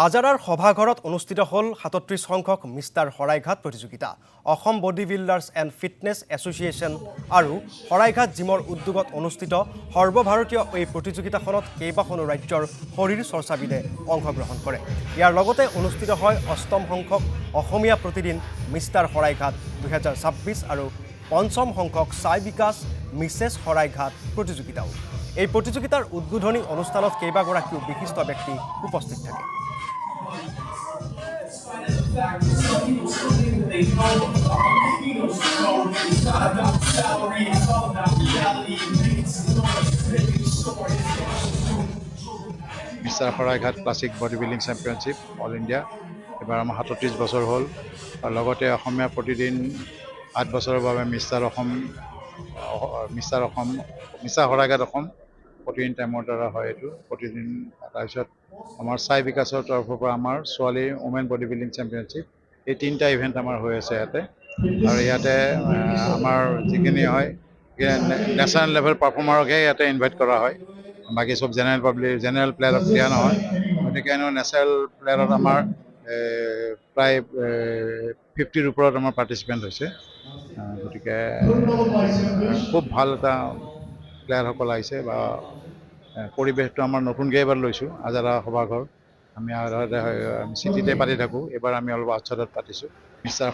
আজাৰাৰ সভাঘৰত অনুষ্ঠিত হ'ল ৩৭ সংখ্যক মিষ্টাৰ শৰাইঘাট প্ৰতিযোগিতা। Assam body builders and fitness association আৰু শৰাইঘাট জিমৰ উদ্যোগত অনুষ্ঠিত সৰ্বভাৰতীয় এই প্ৰতিযোগিতাখনত কেইবাখনো ৰাজ্যৰ শৰীৰ চৰ্চাবিদে অংশগ্ৰহণ কৰে। ইয়াৰ লগতে অনুষ্ঠিত হয় ৮ম সংখ্যক অসমীয়া প্ৰতিদিন মিষ্টাৰ শৰাইঘাট ২০২৬ আৰু ৫ম সংখ্যক চাই বিকাশ মিছেছ শৰাইঘাট প্ৰতিযোগিতাও। এই প্ৰতিযোগিতাৰ উদ্বোধনী অনুষ্ঠানত কেইবাগৰাকীও বিশিষ্ট ব্যক্তি উপস্থিত থাকে। Mister Saraighat classic body building championship all India এবাৰ আমাৰ ৩৭ বছৰ হ'ল আৰু লগতে অসমীয়া প্ৰতিদিন ৮ বছৰৰ বাবে মিষ্টাৰ শৰাইঘাট অসম প্ৰতিদিন টাইমৰ দ্বাৰা হয়। এইটো প্ৰতিদিন তাৰপিছত আমাৰ চাই বিকাশৰ তৰফৰ পৰা আমাৰ ছোৱালী ওমেন বডি বিল্ডিং চেম্পিয়নশ্বিপ এই তিনিটা ইভেণ্ট আমাৰ হৈ আছে ইয়াতে। আৰু ইয়াতে আমাৰ যিখিনি হয় নেশ্যনেল লেভেল পাৰফৰ্মাৰকহে ইয়াতে ইনভাইট কৰা হয়, বাকী চব জেনেৰেল প্লেয়াৰক দিয়া নহয়। গতিকে নেশ্যনেল প্লেয়াৰত আমাৰ প্ৰায় 50ৰ ওপৰত আমাৰ পাৰ্টিচিপেণ্ট হৈছে। গতিকে খুব ভাল এটা প্লেয়াৰসকল আহিছে বা পৰিৱেশটো আমাৰ নতুনকৈ এবাৰ লৈছোঁ। আজাৰা সভাঘৰ আমি চিটিতে পাতি থাকোঁ, এইবাৰ আমি অলপ আউটছাইডত পাতিছোঁ। মিষ্টাৰ